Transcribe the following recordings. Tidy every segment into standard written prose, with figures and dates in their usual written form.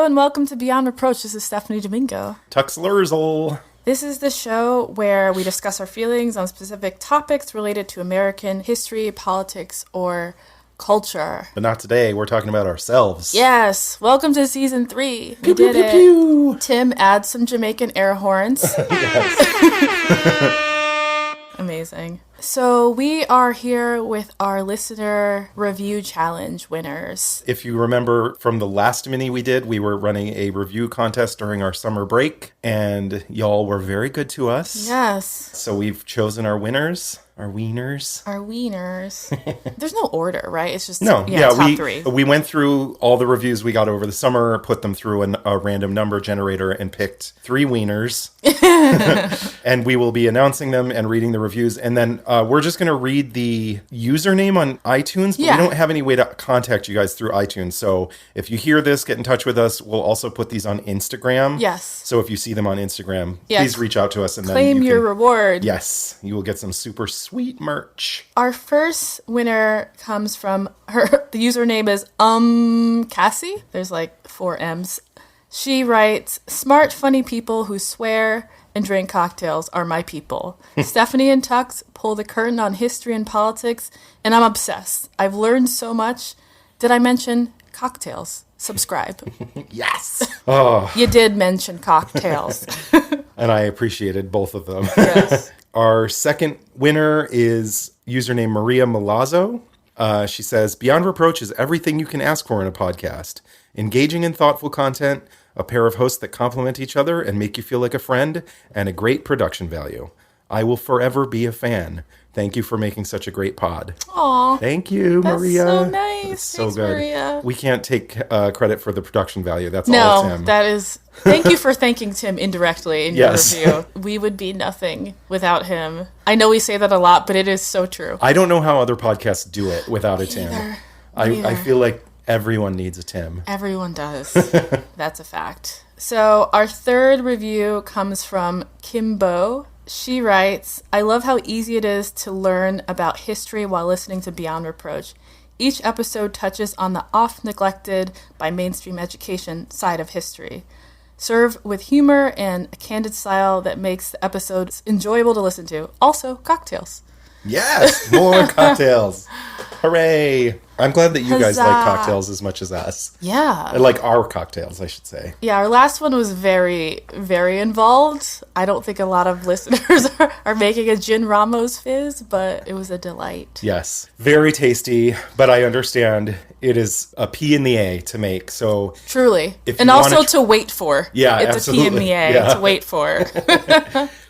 Hello and welcome to Beyond Reproach. This is Stephanie Domingo. Tux Lurzel. This is the show where we discuss our feelings on specific topics related to American history, politics, or culture. But not today. We're talking about ourselves. Yes. Welcome to season 3. We pew, did pew, it. pew. Tim adds some Jamaican air horns. Amazing. So we are here with our listener review challenge winners. If you remember from the last mini we did, we were running a review contest during our summer break, and y'all were very good to us. Yes. So we've chosen our winners. Our wieners. Our wieners. There's no order, right? It's just top three. We went through all the reviews we got over the summer, put them through a random number generator, and picked 3 wieners. And we will be announcing them and reading the reviews. And then we're just going to read the username on iTunes, but we don't have any way to contact you guys through iTunes. So if you hear this, get in touch with us. We'll also put these on Instagram. Yes. So if you see them on Instagram, please reach out to us. And claim then your reward. Yes. You will get some super sweet merch. Our first winner comes from her. The username is Cassie. There's like 4 M's. She writes, "Smart, funny people who swear and drink cocktails are my people. Stephanie and Tux pull the curtain on history and politics, and I'm obsessed. I've learned so much. Did I mention cocktails? Subscribe." Yes. Oh. You did mention cocktails. And I appreciated both of them. Yes. Our second winner is username Maria Milazzo. She says, "Beyond Reproach is everything you can ask for in a podcast. Engaging and thoughtful content, a pair of hosts that complement each other and make you feel like a friend, and a great production value. I will forever be a fan. Thank you for making such a great pod." Aw. Thank you, Maria. That's so nice. That's so Thanks, good. Maria. We can't take credit for the production value. That's all Tim. No, that is... Thank you for thanking Tim indirectly in your review. We would be nothing without him. I know we say that a lot, but it is so true. I don't know how other podcasts do it without a Tim. I feel like everyone needs a Tim. Everyone does. That's a fact. So our third review comes from Kimbo. She writes, "I love how easy it is to learn about history while listening to Beyond Reproach. Each episode touches on the oft-neglected by mainstream education side of history. Serve with humor and a candid style that makes the episodes enjoyable to listen to. Also, cocktails." Yes, more cocktails. Hooray. I'm glad that you guys Huzzah. like cocktails as much as us. Yeah. Like our cocktails, I should say. Yeah, our last one was very, very involved. I don't think a lot of listeners are making a Gin Ramos fizz, but it was a delight. Yes. Very tasty, but I understand it is a P in the A to make, so... Truly. If And you also wanna to wait for. Yeah, it's absolutely. a P in the A to wait for.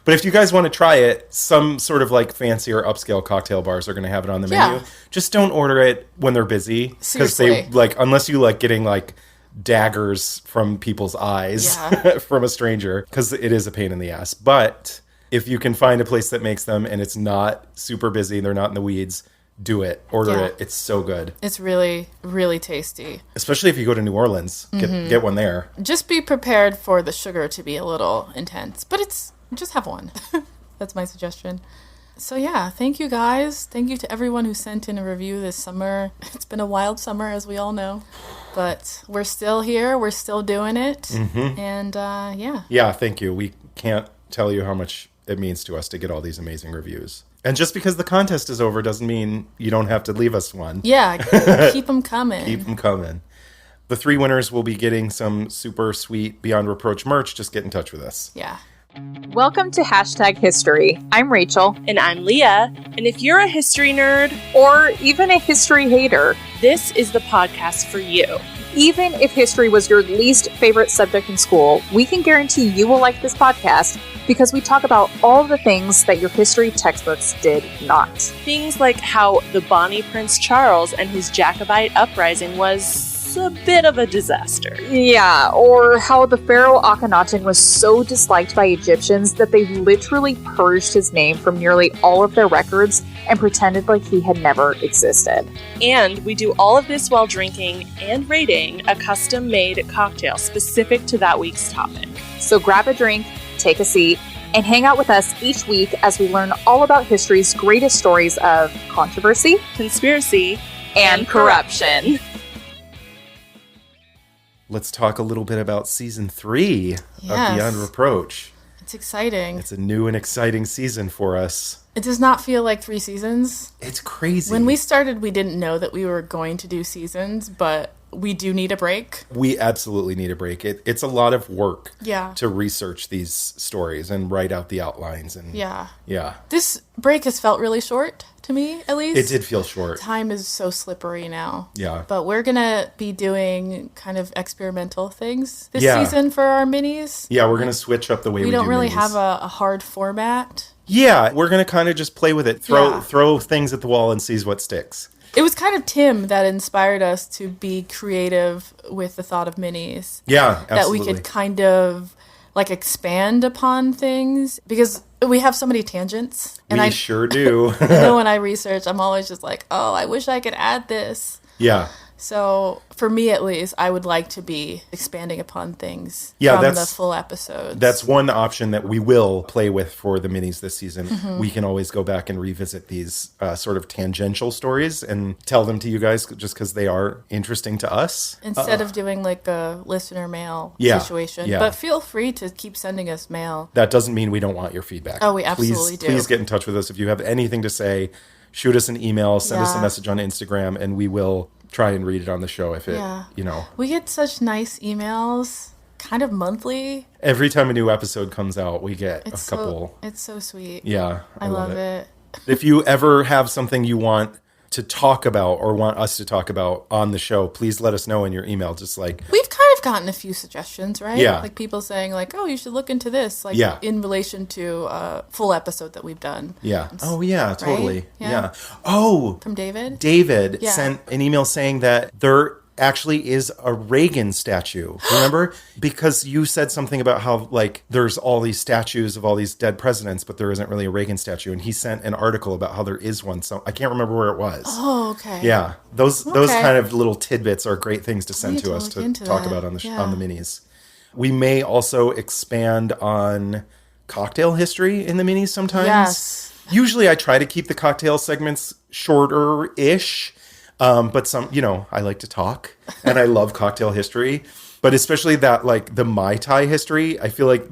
But if you guys want to try it, some sort of like fancier upscale cocktail bars are going to have it on the menu. Just don't order it when they're busy. Because they, like, unless you like getting like daggers from people's eyes from a stranger, because it is a pain in the ass. But if you can find a place that makes them and it's not super busy, they're not in the weeds, do it. Order it. It's so good. It's really, really tasty. Especially if you go to New Orleans. Get one there. Just be prepared for the sugar to be a little intense. But just have one. That's my suggestion. So yeah, thank you guys. Thank you to everyone who sent in a review this summer. It's been a wild summer, as we all know. But we're still here. We're still doing it. Mm-hmm. And yeah. Yeah, thank you. We can't tell you how much it means to us to get all these amazing reviews. And just because the contest is over doesn't mean you don't have to leave us one. Yeah, keep them coming. Keep them coming. The 3 winners will be getting some super sweet Beyond Reproach merch. Just get in touch with us. Yeah. Welcome to #History. I'm Rachel. And I'm Leah. And if you're a history nerd, or even a history hater, this is the podcast for you. Even if history was your least favorite subject in school, we can guarantee you will like this podcast because we talk about all the things that your history textbooks did not. Things like how the Bonnie Prince Charles and his Jacobite uprising was a bit of a disaster. Yeah, or how the pharaoh Akhenaten was so disliked by Egyptians that they literally purged his name from nearly all of their records and pretended like he had never existed. And we do all of this while drinking and rating a custom-made cocktail specific to that week's topic. So grab a drink, take a seat, and hang out with us each week as we learn all about history's greatest stories of controversy, conspiracy, and corruption. let's talk a little bit about season 3 of Beyond Reproach. It's exciting. It's a new and exciting season for us. It does not feel like 3 seasons. It's crazy. When we started, we didn't know that we were going to do seasons, but we do need a break. We absolutely need a break. It's a lot of work to research these stories and write out the outlines. And yeah. This break has felt really short to me, at least. It did feel short. Time is so slippery now. Yeah. But we're going to be doing kind of experimental things this season for our minis. Yeah, we're going to switch up the way we do don't really minis. have a hard format. Yeah, we're going to kind of just play with it. Throw things at the wall and see what sticks. It was kind of Tim that inspired us to be creative with the thought of minis. Yeah, absolutely. That we could kind of like expand upon things because we have so many tangents. And we sure do. I know when I research, I'm always just like, oh, I wish I could add this. Yeah. So for me, at least, I would like to be expanding upon things from the full episodes. That's one option that we will play with for the minis this season. Mm-hmm. We can always go back and revisit these sort of tangential stories and tell them to you guys just because they are interesting to us. Instead of doing like a listener mail situation. Yeah. But feel free to keep sending us mail. That doesn't mean we don't want your feedback. Oh, we absolutely do. Please get in touch with us. If you have anything to say, shoot us an email, send us a message on Instagram, and we will try and read it on the show if it, We get such nice emails, kind of monthly. Every time a new episode comes out, we get a couple. It's so sweet. Yeah, I love it. If you ever have something you want to talk about or want us to talk about on the show, please let us know in your email. Just like we've kind of gotten a few suggestions, right? Yeah. Like people saying like, oh, you should look into this, like in relation to a full episode that we've done. Yeah. Oh yeah, totally. Right? Yeah. Oh, from David. David sent an email saying that there actually is a Reagan statue. Remember? Because you said something about how like there's all these statues of all these dead presidents, but there isn't really a Reagan statue. And he sent an article about how there is one. So I can't remember where it was. Oh, okay. Yeah. Those kind of little tidbits are great things to send to us to talk about on the on the minis. We may also expand on cocktail history in the minis sometimes. Yes. Usually I try to keep the cocktail segments shorter-ish. But some, I like to talk and I love cocktail history, but especially that like the Mai Tai history. I feel like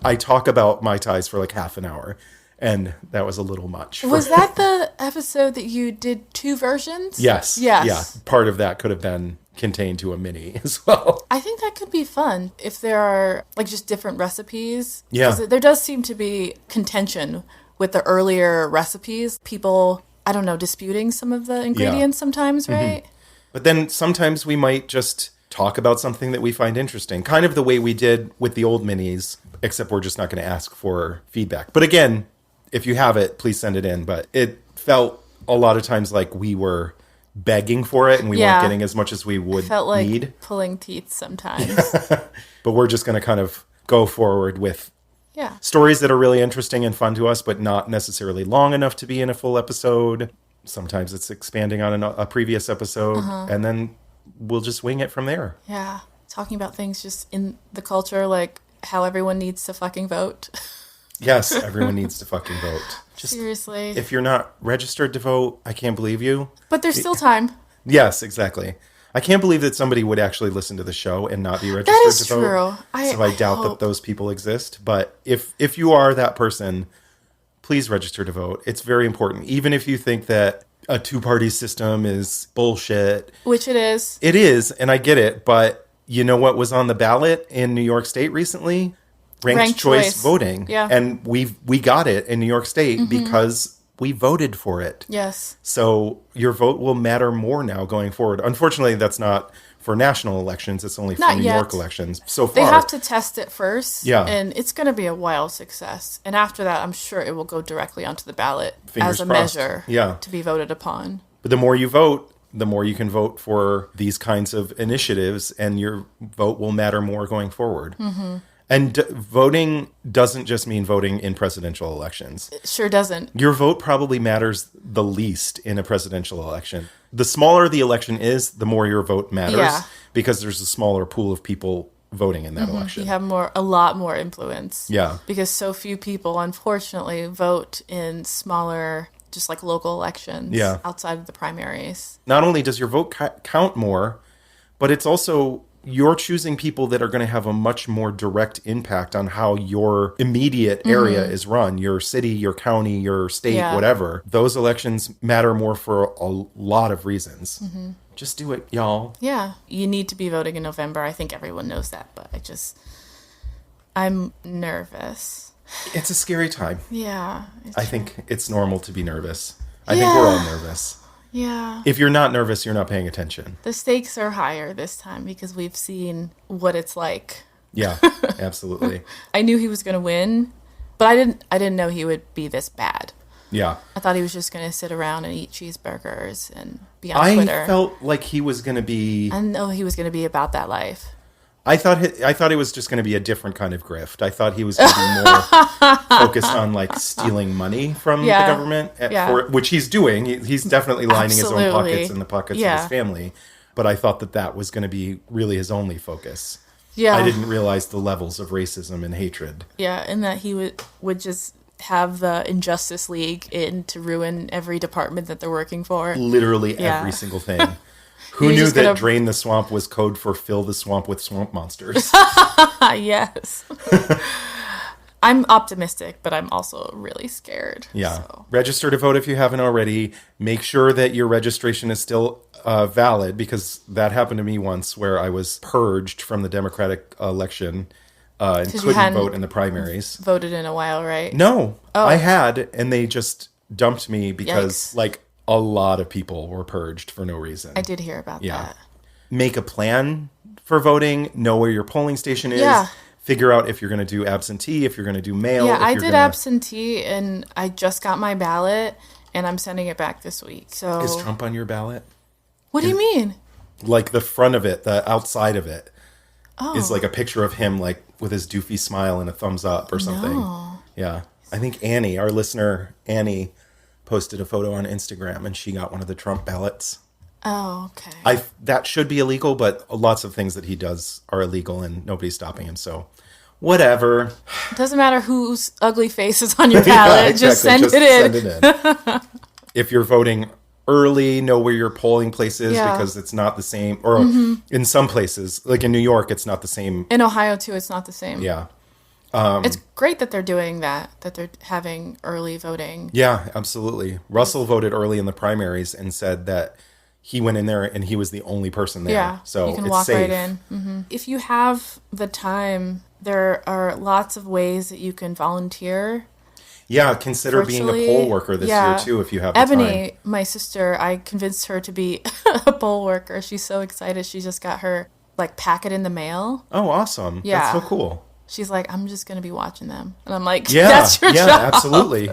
I talk about Mai Tais for like half an hour and that was a little much. Was that the episode that you did 2 versions? Yes. Yeah. Part of that could have been contained to a mini as well. I think that could be fun if there are like just different recipes. Yeah. There does seem to be contention with the earlier recipes. People, I don't know, disputing some of the ingredients sometimes, right? Mm-hmm. But then sometimes we might just talk about something that we find interesting, kind of the way we did with the old minis, except we're just not going to ask for feedback. But again, if you have it, please send it in. But it felt a lot of times like we were begging for it and we weren't getting as much as we would felt like need. Pulling teeth sometimes. But we're just going to kind of go forward with stories that are really interesting and fun to us, but not necessarily long enough to be in a full episode. Sometimes it's expanding on a previous episode, and then we'll just wing it from there. Yeah. Talking about things just in the culture, like how everyone needs to fucking vote. Yes, everyone needs to fucking vote. Just, seriously. If you're not registered to vote, I can't believe you. But there's still time. Yes, exactly. I can't believe that somebody would actually listen to the show and not be registered that is to vote. True. So I doubt that those people exist. But if you are that person, please register to vote. It's very important. Even if you think that a 2-party system is bullshit. Which it is. It is, and I get it. But you know what was on the ballot in New York State recently? Ranked choice voting. Yeah. And we got it in New York State because we voted for it. Yes. So your vote will matter more now going forward. Unfortunately, that's not for national elections. It's only for New York elections so far. They have to test it first. Yeah. And it's going to be a wild success. And after that, I'm sure it will go directly onto the ballot Fingers as a crossed. measure to be voted upon. But the more you vote, the more you can vote for these kinds of initiatives, and your vote will matter more going forward. Mm-hmm. And voting doesn't just mean voting in presidential elections. It sure doesn't. Your vote probably matters the least in a presidential election. The smaller the election is, the more your vote matters because there's a smaller pool of people voting in that election. You have a lot more influence. Yeah. Because so few people, unfortunately, vote in smaller, just like local elections outside of the primaries. Not only does your vote count more, but it's also you're choosing people that are going to have a much more direct impact on how your immediate area is run, your city, your county, your state, whatever. Those elections matter more for a lot of reasons. Just do it, y'all. Yeah. You need to be voting in November. I think everyone knows that, but I'm nervous. It's a scary time. Yeah. I think it's normal to be nervous. I think we're all nervous. Yeah. If you're not nervous, you're not paying attention. The stakes are higher this time because we've seen what it's like. Yeah, absolutely. I knew he was going to win, but I didn't know he would be this bad. Yeah. I thought he was just going to sit around and eat cheeseburgers and be on Twitter. I felt like he was going to be... I know he was going to be about that life. I thought it was just going to be a different kind of grift. I thought he was going to be more focused on like stealing money from the government, which he's doing. He's definitely lining his own pockets and the pockets of his family. But I thought that was going to be really his only focus. Yeah, I didn't realize the levels of racism and hatred. Yeah, and that he would just have the Injustice League in to ruin every department that they're working for. Literally every single thing. Who knew that drain the swamp was code for fill the swamp with swamp monsters? Yes. I'm optimistic, but I'm also really scared. Yeah. So. Register to vote if you haven't already. Make sure that your registration is still valid, because that happened to me once where I was purged from the Democratic election and couldn't vote in the primaries. Voted in a while, right? No. Oh. I had, and they just dumped me because, a lot of people were purged for no reason. I did hear about that. Make a plan for voting. Know where your polling station is. Yeah. Figure out if you're going to do absentee, if you're going to do mail. Yeah, I did absentee, and I just got my ballot, and I'm sending it back this week. So is Trump on your ballot? What do you mean? Like the front of it, the outside of it, is like a picture of him, like with his doofy smile and a thumbs up or something. No. Yeah, I think Annie, our listener, Annie, posted a photo on Instagram, and she got one of the Trump ballots. Oh, okay. That should be illegal, but lots of things that he does are illegal, and nobody's stopping him. So, whatever. It doesn't matter whose ugly face is on your ballot. Exactly. Just send it in. If you're voting early, know where your polling place is, because it's not the same. Or in some places, like in New York, it's not the same. In Ohio, too, it's not the same. Yeah. It's great that they're doing that they're having early voting. Yeah, absolutely. Russell voted early in the primaries and said that he went in there and he was the only person there. Yeah, so you can walk safe. Right in. Mm-hmm. If you have the time, there are lots of ways that you can volunteer. Yeah, consider being a poll worker this year, too, if you have the time. Ebony, my sister, I convinced her to be a poll worker. She's so excited. She just got her packet in the mail. Oh, awesome. Yeah. That's so cool. She's like, I'm just going to be watching them. And I'm like, that's your job. Yeah, absolutely.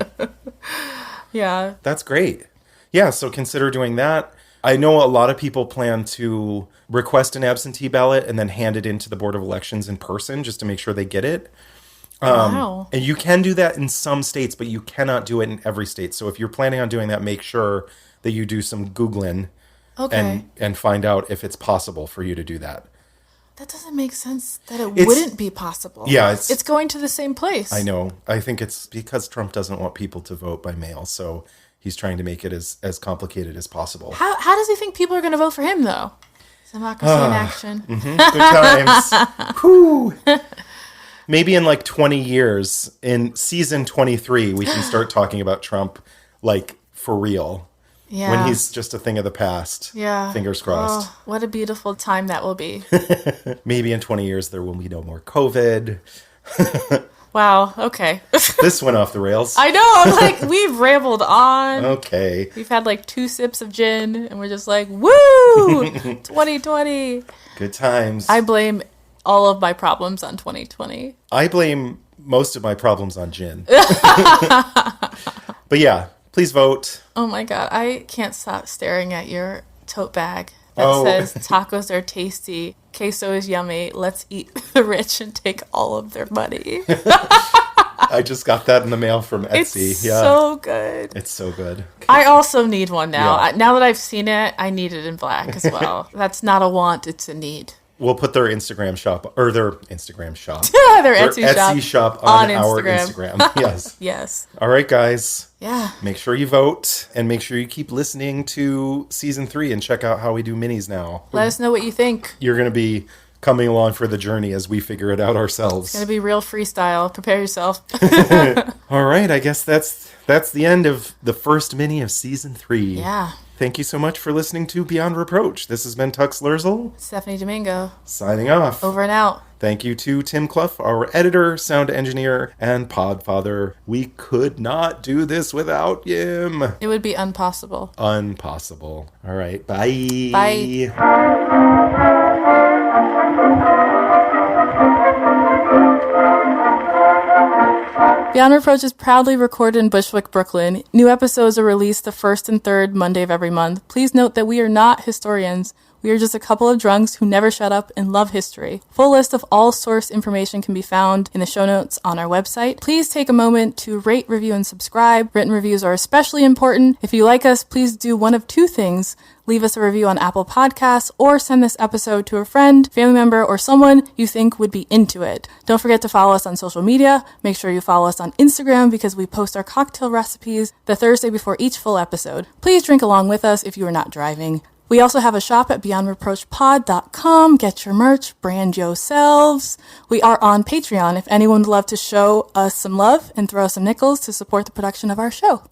Yeah. That's great. Yeah, so consider doing that. I know a lot of people plan to request an absentee ballot and then hand it into the Board of Elections in person just to make sure they get it. Wow. And you can do that in some states, but you cannot do it in every state. So if you're planning on doing that, make sure that you do some Googling and find out if it's possible for you to do that. That doesn't make sense that it wouldn't be possible. Yeah. It's going to the same place. I know. I think it's because Trump doesn't want people to vote by mail, so he's trying to make it as complicated as possible. How does he think people are going to vote for him, though? Democracy in action. Good times. Whew. Maybe in 20 years, in season 23, we can start talking about Trump, for real. Yeah. When he's just a thing of the past. Yeah. Fingers crossed. Oh, what a beautiful time that will be. Maybe in 20 years there will be no more COVID. Wow. Okay. This went off the rails. I know. We've rambled on. Okay. We've had 2 sips of gin and we're just woo! 2020. Good times. I blame all of my problems on 2020. I blame most of my problems on gin. But yeah. Please vote. Oh my God. I can't stop staring at your tote bag that says tacos are tasty, queso is yummy, let's eat the rich and take all of their money. I just got that in the mail from Etsy. It's so good. It's so good. I also need one now. Yeah. Now that I've seen it, I need it in black as well. That's not a want, it's a need. We'll put their Instagram shop, or their Instagram shop. their Etsy shop on our Instagram. Yes. Yes. All right, guys. Yeah. Make sure you vote, and make sure you keep listening to season 3 and check out how we do minis now. Let us know what you think. You're going to be coming along for the journey as we figure it out ourselves. It's going to be real freestyle. Prepare yourself. All right, I guess that's the end of the first mini of Season 3. Yeah. Thank you so much for listening to Beyond Reproach. This has been Tux Lerzel. Stephanie Domingo. Signing off. Over and out. Thank you to Tim Clough, our editor, sound engineer, and podfather. We could not do this without him. It would be impossible. Unpossible. All right. Bye. Bye. Beyond Reproach is proudly recorded in Bushwick, Brooklyn. New episodes are released the first and third Monday of every month. Please note that we are not historians. We are just a couple of drunks who never shut up and love history. Full list of all source information can be found in the show notes on our website. Please take a moment to rate, review, and subscribe. Written reviews are especially important. If you like us, please do one of two things. Leave us a review on Apple Podcasts or send this episode to a friend, family member, or someone you think would be into it. Don't forget to follow us on social media. Make sure you follow us on Instagram because we post our cocktail recipes the Thursday before each full episode. Please drink along with us if you are not driving. We also have a shop at beyondreproachpod.com. Get your merch, brand yourselves. We are on Patreon if anyone would love to show us some love and throw us some nickels to support the production of our show.